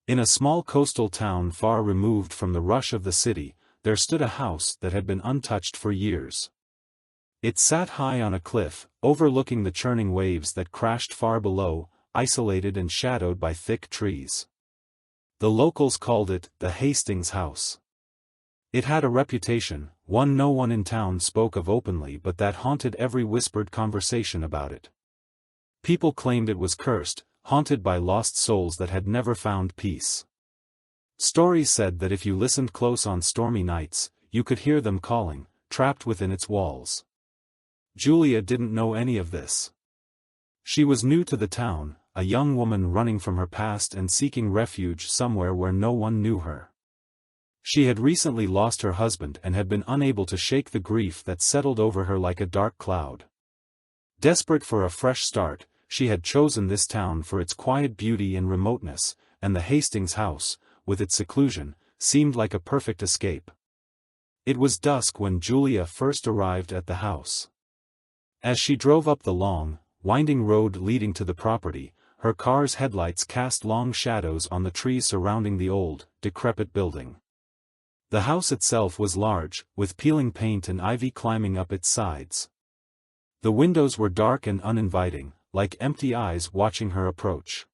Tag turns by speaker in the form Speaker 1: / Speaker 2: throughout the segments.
Speaker 1: In a small coastal town far removed from the rush of the city, there stood a house that had been untouched for years. It sat high on a cliff, overlooking the churning waves that crashed far below, isolated and shadowed by thick trees. The locals called it the Hastings House. It had a reputation, one no one in town spoke of openly but that haunted every whispered conversation about it. People claimed it was cursed, haunted by lost souls that had never found peace. Stories said that if you listened close on stormy nights, you could hear them calling, trapped within its walls. Julia didn't know any of this. She was new to the town, a young woman running from her past and seeking refuge somewhere where no one knew her. She had recently lost her husband and had been unable to shake the grief that settled over her like a dark cloud. Desperate for a fresh start, she had chosen this town for its quiet beauty and remoteness, and the Hastings House, with its seclusion, seemed like a perfect escape. It was dusk when Julia first arrived at the house. As she drove up the long, winding road leading to the property, her car's headlights cast long shadows on the trees surrounding the old, decrepit building. The house itself was large, with peeling paint and ivy climbing up its sides. The windows were dark and uninviting, like empty eyes watching her approach.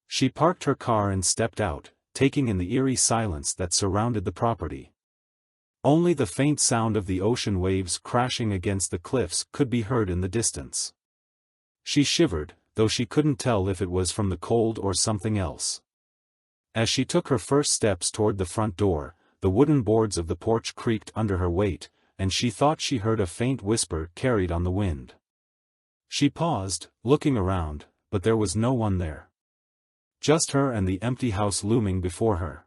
Speaker 1: She parked her car and stepped out, taking in the eerie silence that surrounded the property. Only the faint sound of the ocean waves crashing against the cliffs could be heard in the distance. She shivered, though she couldn't tell if it was from the cold or something else. As she took her first steps toward the front door, the wooden boards of the porch creaked under her weight, and she thought she heard a faint whisper carried on the wind. She paused, looking around, but there was no one there. Just her and the empty house looming before her.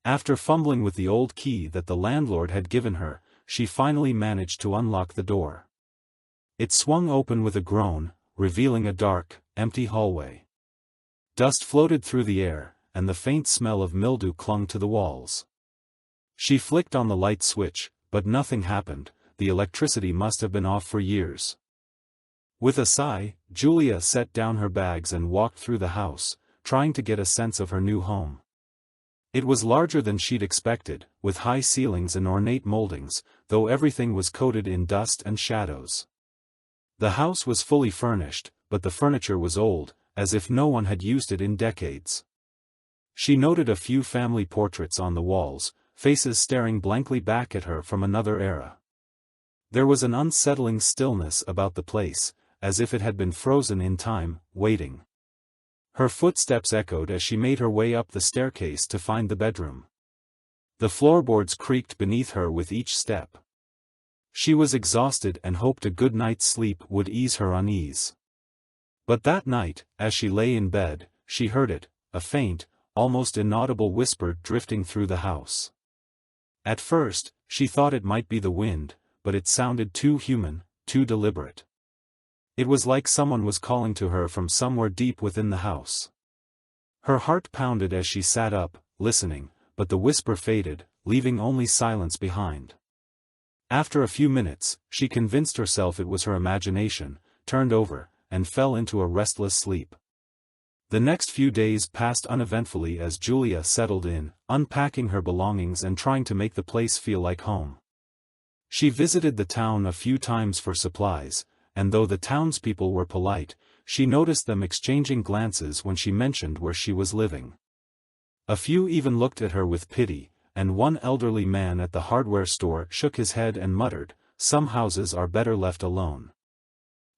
Speaker 1: After fumbling with the old key that the landlord had given her, she finally managed to unlock the door. It swung open with a groan, revealing a dark, empty hallway. Dust floated through the air, and the faint smell of mildew clung to the walls. She flicked on the light switch, but nothing happened. The electricity must have been off for years. With a sigh, Julia set down her bags and walked through the house, trying to get a sense of her new home. It was larger than she'd expected, with high ceilings and ornate moldings, though everything was coated in dust and shadows. The house was fully furnished, but the furniture was old, as if no one had used it in decades. She noted a few family portraits on the walls, faces staring blankly back at her from another era. There was an unsettling stillness about the place, as if it had been frozen in time, waiting. Her footsteps echoed as she made her way up the staircase to find the bedroom. The floorboards creaked beneath her with each step. She was exhausted and hoped a good night's sleep would ease her unease. But that night, as she lay in bed, she heard it, a faint, almost inaudible whisper drifting through the house. At first, she thought it might be the wind, but it sounded too human, too deliberate. It was like someone was calling to her from somewhere deep within the house. Her heart pounded as she sat up, listening, but the whisper faded, leaving only silence behind. After a few minutes, she convinced herself it was her imagination, turned over, and fell into a restless sleep. The next few days passed uneventfully as Julia settled in, unpacking her belongings and trying to make the place feel like home. She visited the town a few times for supplies, and though the townspeople were polite, she noticed them exchanging glances when she mentioned where she was living. A few even looked at her with pity, and one elderly man at the hardware store shook his head and muttered, "Some houses are better left alone."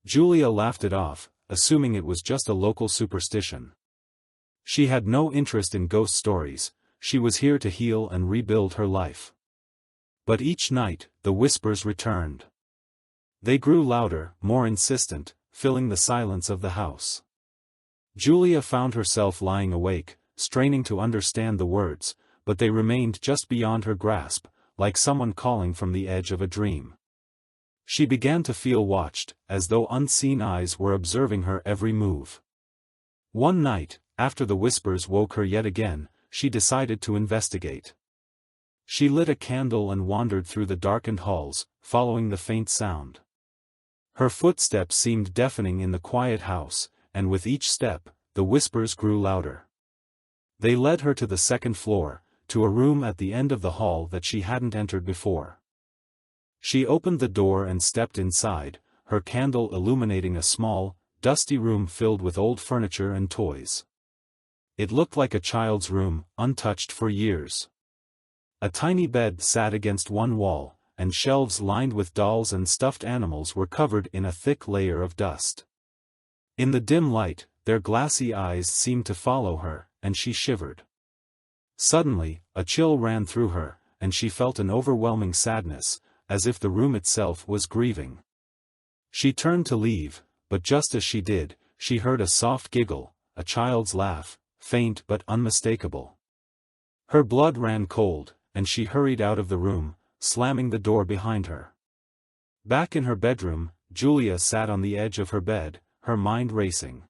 Speaker 1: Julia laughed it off, assuming it was just a local superstition. She had no interest in ghost stories, she was here to heal and rebuild her life. But each night, the whispers returned. They grew louder, more insistent, filling the silence of the house. Julia found herself lying awake, straining to understand the words, but they remained just beyond her grasp, like someone calling from the edge of a dream. She began to feel watched, as though unseen eyes were observing her every move. One night, after the whispers woke her yet again, she decided to investigate. She lit a candle and wandered through the darkened halls, following the faint sound. Her footsteps seemed deafening in the quiet house, and with each step, the whispers grew louder. They led her to the second floor, to a room at the end of the hall that she hadn't entered before. She opened the door and stepped inside, her candle illuminating a small, dusty room filled with old furniture and toys. It looked like a child's room, untouched for years. A tiny bed sat against one wall, and shelves lined with dolls and stuffed animals were covered in a thick layer of dust. In the dim light, their glassy eyes seemed to follow her, and she shivered. Suddenly, a chill ran through her, and she felt an overwhelming sadness, as if the room itself was grieving. She turned to leave, but just as she did, she heard a soft giggle, a child's laugh, faint but unmistakable. Her blood ran cold, and she hurried out of the room, slamming the door behind her. Back in her bedroom, Julia sat on the edge of her bed, her mind racing.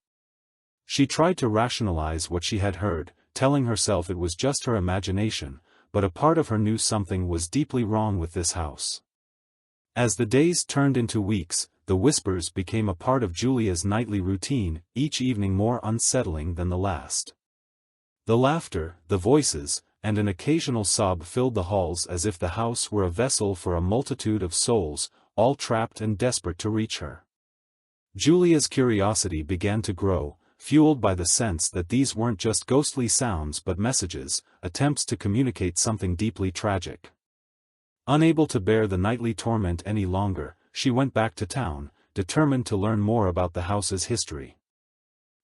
Speaker 1: She tried to rationalize what she had heard, telling herself it was just her imagination, but a part of her knew something was deeply wrong with this house. As the days turned into weeks, the whispers became a part of Julia's nightly routine, each evening more unsettling than the last. The laughter, the voices, and an occasional sob filled the halls as if the house were a vessel for a multitude of souls, all trapped and desperate to reach her. Julia's curiosity began to grow, fueled by the sense that these weren't just ghostly sounds but messages, attempts to communicate something deeply tragic. Unable to bear the nightly torment any longer, she went back to town, determined to learn more about the house's history.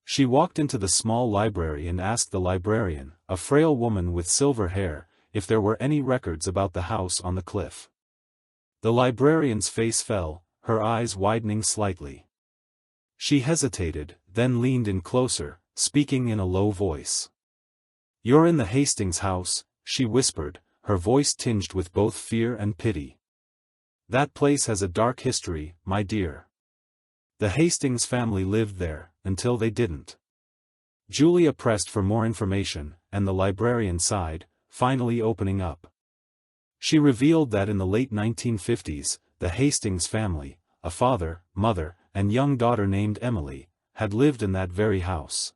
Speaker 1: She walked into the small library and asked the librarian, a frail woman with silver hair, if there were any records about the house on the cliff. The librarian's face fell, her eyes widening slightly. She hesitated, then leaned in closer, speaking in a low voice. "You're in the Hastings house," she whispered, her voice tinged with both fear and pity. "That place has a dark history, my dear. The Hastings family lived there, until they didn't." Julia pressed for more information, and the librarian sighed, finally opening up. She revealed that in the late 1950s, the Hastings family, a father, mother, and young daughter named Emily, had lived in that very house.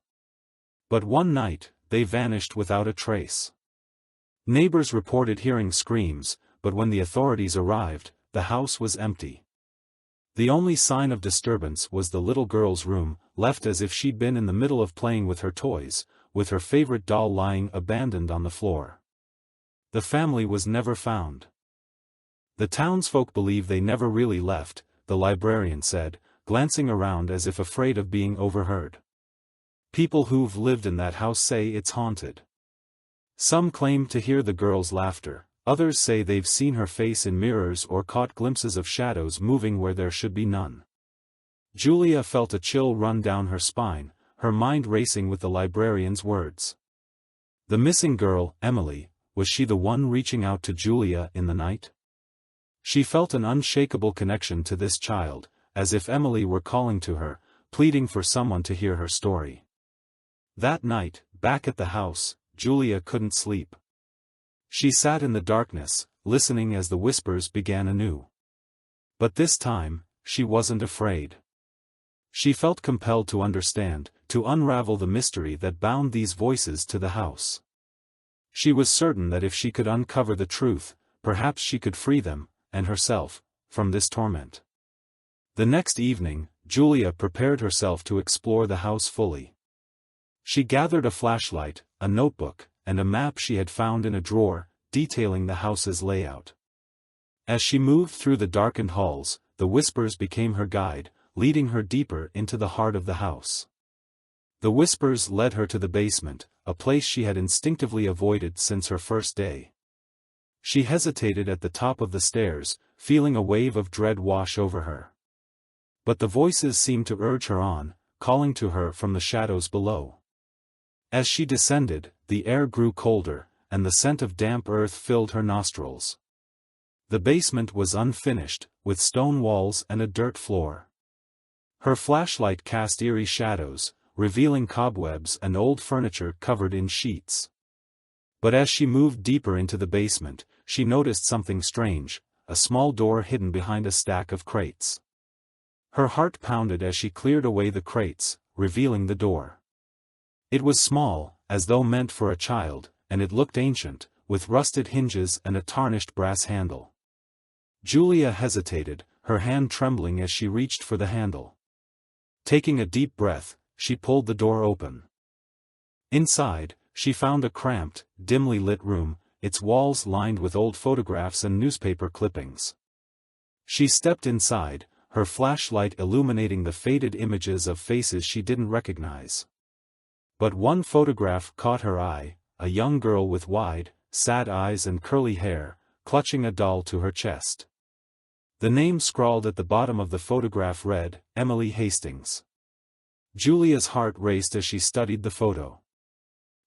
Speaker 1: But one night, they vanished without a trace. Neighbors reported hearing screams, but when the authorities arrived, the house was empty. The only sign of disturbance was the little girl's room, left as if she'd been in the middle of playing with her toys, with her favorite doll lying abandoned on the floor. The family was never found. "The townsfolk believe they never really left," the librarian said, glancing around as if afraid of being overheard. "People who've lived in that house say it's haunted. Some claim to hear the girl's laughter, others say they've seen her face in mirrors or caught glimpses of shadows moving where there should be none." Julia felt a chill run down her spine, her mind racing with the librarian's words. The missing girl, Emily, was she the one reaching out to Julia in the night? She felt an unshakable connection to this child, as if Emily were calling to her, pleading for someone to hear her story. That night, back at the house, Julia couldn't sleep. She sat in the darkness, listening as the whispers began anew. But this time, she wasn't afraid. She felt compelled to understand, to unravel the mystery that bound these voices to the house. She was certain that if she could uncover the truth, perhaps she could free them, and herself, from this torment. The next evening, Julia prepared herself to explore the house fully. She gathered a flashlight, a notebook, and a map she had found in a drawer, detailing the house's layout. As she moved through the darkened halls, the whispers became her guide, leading her deeper into the heart of the house. The whispers led her to the basement, a place she had instinctively avoided since her first day. She hesitated at the top of the stairs, feeling a wave of dread wash over her. But the voices seemed to urge her on, calling to her from the shadows below. As she descended, the air grew colder, and the scent of damp earth filled her nostrils. The basement was unfinished, with stone walls and a dirt floor. Her flashlight cast eerie shadows, revealing cobwebs and old furniture covered in sheets. But as she moved deeper into the basement, she noticed something strange, a small door hidden behind a stack of crates. Her heart pounded as she cleared away the crates, revealing the door. It was small, as though meant for a child, and it looked ancient, with rusted hinges and a tarnished brass handle. Julia hesitated, her hand trembling as she reached for the handle. Taking a deep breath, she pulled the door open. Inside, she found a cramped, dimly lit room, its walls lined with old photographs and newspaper clippings. She stepped inside, her flashlight illuminating the faded images of faces she didn't recognize. But one photograph caught her eye, a young girl with wide, sad eyes and curly hair, clutching a doll to her chest. The name scrawled at the bottom of the photograph read, Emily Hastings. Julia's heart raced as she studied the photo.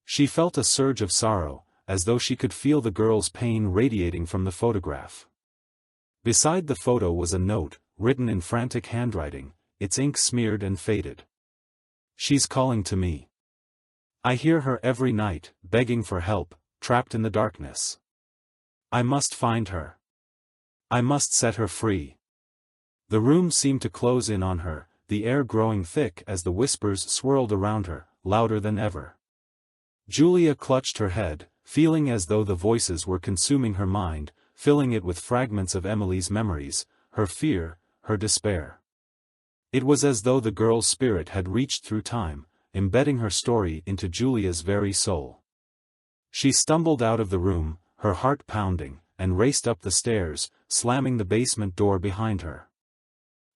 Speaker 1: She felt a surge of sorrow, as though she could feel the girl's pain radiating from the photograph. Beside the photo was a note, written in frantic handwriting, its ink smeared and faded. "She's calling to me. I hear her every night, begging for help, trapped in the darkness. I must find her. I must set her free." The room seemed to close in on her, the air growing thick as the whispers swirled around her, louder than ever. Julia clutched her head, feeling as though the voices were consuming her mind, filling it with fragments of Emily's memories, her fear, her despair. It was as though the girl's spirit had reached through time, embedding her story into Julia's very soul. She stumbled out of the room, her heart pounding, and raced up the stairs, slamming the basement door behind her.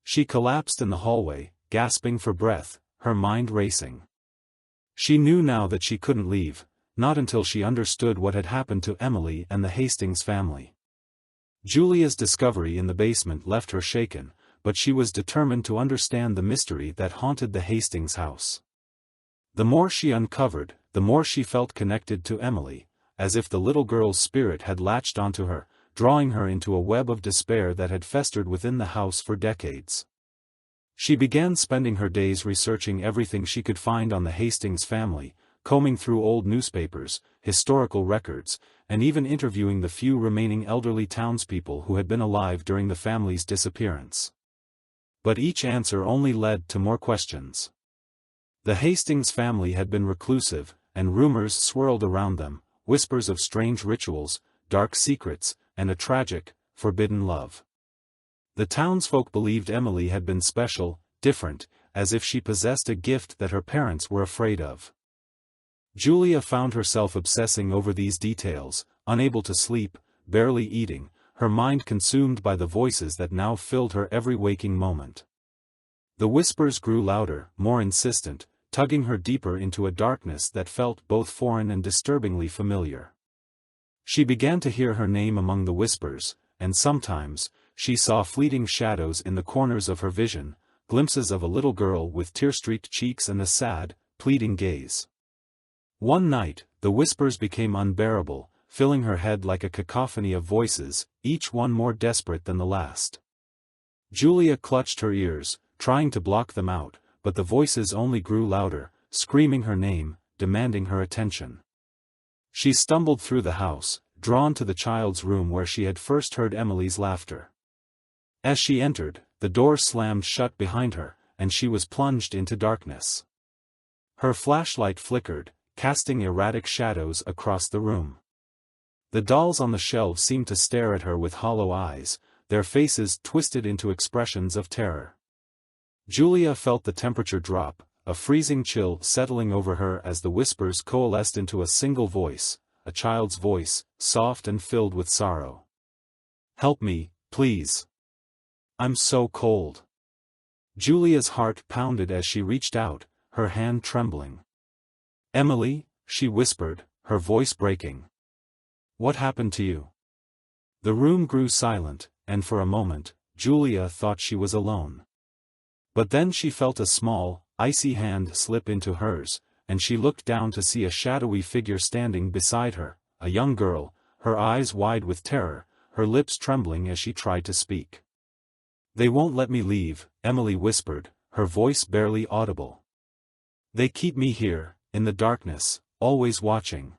Speaker 1: She collapsed in the hallway, gasping for breath, her mind racing. She knew now that she couldn't leave, not until she understood what had happened to Emily and the Hastings family. Julia's discovery in the basement left her shaken, but she was determined to understand the mystery that haunted the Hastings house. The more she uncovered, the more she felt connected to Emily, as if the little girl's spirit had latched onto her, drawing her into a web of despair that had festered within the house for decades. She began spending her days researching everything she could find on the Hastings family, combing through old newspapers, historical records, and even interviewing the few remaining elderly townspeople who had been alive during the family's disappearance. But each answer only led to more questions. The Hastings family had been reclusive, and rumors swirled around them, whispers of strange rituals, dark secrets, and a tragic, forbidden love. The townsfolk believed Emily had been special, different, as if she possessed a gift that her parents were afraid of. Julia found herself obsessing over these details, unable to sleep, barely eating, her mind consumed by the voices that now filled her every waking moment. The whispers grew louder, more insistent, tugging her deeper into a darkness that felt both foreign and disturbingly familiar. She began to hear her name among the whispers, and sometimes, she saw fleeting shadows in the corners of her vision, glimpses of a little girl with tear-streaked cheeks and a sad, pleading gaze. One night, the whispers became unbearable, filling her head like a cacophony of voices, each one more desperate than the last. Julia clutched her ears, trying to block them out, but the voices only grew louder, screaming her name, demanding her attention. She stumbled through the house, drawn to the child's room where she had first heard Emily's laughter. As she entered, the door slammed shut behind her, and she was plunged into darkness. Her flashlight flickered, casting erratic shadows across the room. The dolls on the shelves seemed to stare at her with hollow eyes, their faces twisted into expressions of terror. Julia felt the temperature drop, a freezing chill settling over her as the whispers coalesced into a single voice, a child's voice, soft and filled with sorrow. "Help me, please. I'm so cold." Julia's heart pounded as she reached out, her hand trembling. "Emily," she whispered, her voice breaking. "What happened to you?" The room grew silent, and for a moment, Julia thought she was alone. But then she felt a small, icy hand slip into hers, and she looked down to see a shadowy figure standing beside her, a young girl, her eyes wide with terror, her lips trembling as she tried to speak. "They won't let me leave," Emily whispered, her voice barely audible. "They keep me here, in the darkness, always watching."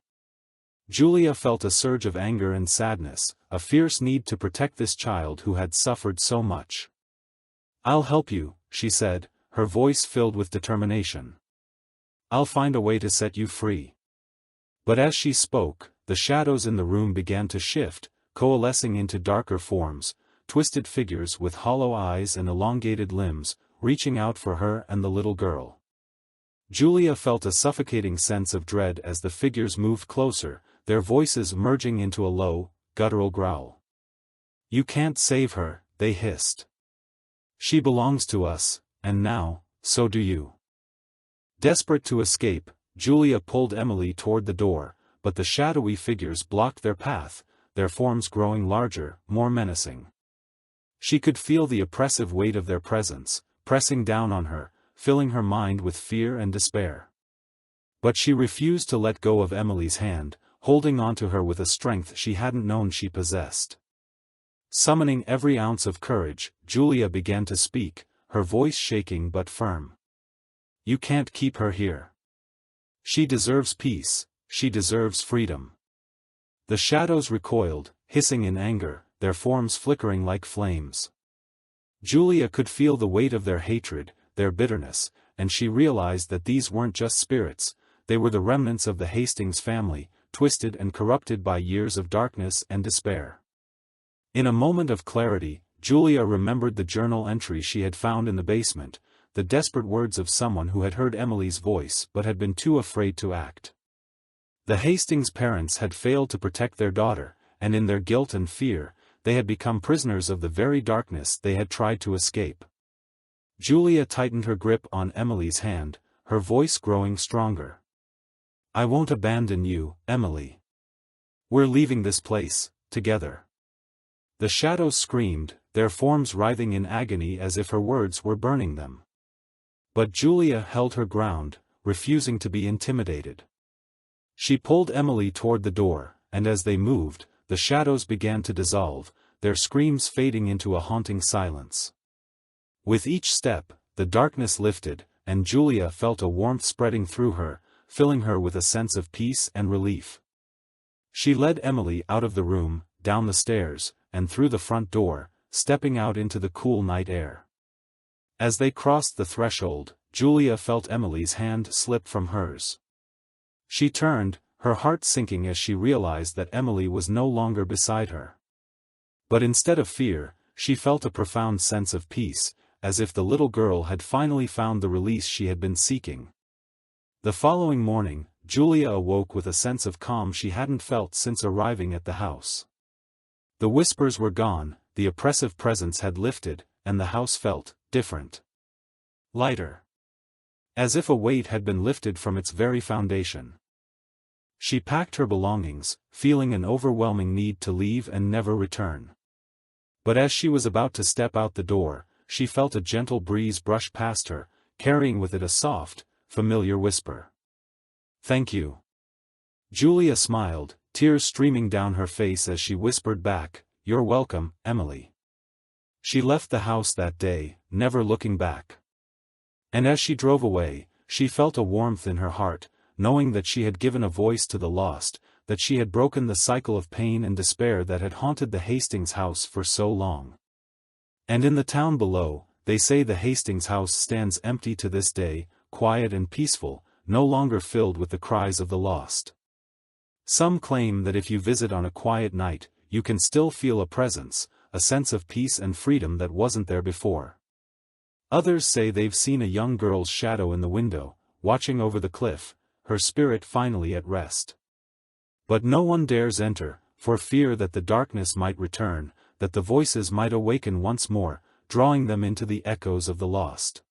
Speaker 1: Julia felt a surge of anger and sadness, a fierce need to protect this child who had suffered so much. "I'll help you," she said, her voice filled with determination. "I'll find a way to set you free." But as she spoke, the shadows in the room began to shift, coalescing into darker forms, twisted figures with hollow eyes and elongated limbs, reaching out for her and the little girl. Julia felt a suffocating sense of dread as the figures moved closer, their voices merging into a low, guttural growl. "You can't save her," they hissed. "She belongs to us, and now, so do you." Desperate to escape, Julia pulled Emily toward the door, but the shadowy figures blocked their path, their forms growing larger, more menacing. She could feel the oppressive weight of their presence, pressing down on her, filling her mind with fear and despair. But she refused to let go of Emily's hand, holding onto her with a strength she hadn't known she possessed. Summoning every ounce of courage, Julia began to speak, her voice shaking but firm. "You can't keep her here. She deserves peace, she deserves freedom." The shadows recoiled, hissing in anger, their forms flickering like flames. Julia could feel the weight of their hatred, their bitterness, and she realized that these weren't just spirits, they were the remnants of the Hastings family, twisted and corrupted by years of darkness and despair. In a moment of clarity, Julia remembered the journal entry she had found in the basement, the desperate words of someone who had heard Emily's voice but had been too afraid to act. The Hastings parents had failed to protect their daughter, and in their guilt and fear, they had become prisoners of the very darkness they had tried to escape. Julia tightened her grip on Emily's hand, her voice growing stronger. "I won't abandon you, Emily. We're leaving this place, together." The shadows screamed, their forms writhing in agony as if her words were burning them. But Julia held her ground, refusing to be intimidated. She pulled Emily toward the door, and as they moved, the shadows began to dissolve, their screams fading into a haunting silence. With each step, the darkness lifted, and Julia felt a warmth spreading through her, filling her with a sense of peace and relief. She led Emily out of the room, down the stairs, and through the front door, stepping out into the cool night air. As they crossed the threshold, Julia felt Emily's hand slip from hers. She turned, her heart sinking as she realized that Emily was no longer beside her. But instead of fear, she felt a profound sense of peace, as if the little girl had finally found the release she had been seeking. The following morning, Julia awoke with a sense of calm she hadn't felt since arriving at the house. The whispers were gone, the oppressive presence had lifted, and the house felt different. Lighter. As if a weight had been lifted from its very foundation. She packed her belongings, feeling an overwhelming need to leave and never return. But as she was about to step out the door, she felt a gentle breeze brush past her, carrying with it a soft, familiar whisper. "Thank you." Julia smiled, tears streaming down her face as she whispered back, "You're welcome, Emily." She left the house that day, never looking back. And as she drove away, she felt a warmth in her heart, knowing that she had given a voice to the lost, that she had broken the cycle of pain and despair that had haunted the Hastings house for so long. And in the town below, they say the Hastings house stands empty to this day, quiet and peaceful, no longer filled with the cries of the lost. Some claim that if you visit on a quiet night, you can still feel a presence, a sense of peace and freedom that wasn't there before. Others say they've seen a young girl's shadow in the window, watching over the cliff, her spirit finally at rest. But no one dares enter, for fear that the darkness might return, that the voices might awaken once more, drawing them into the echoes of the lost.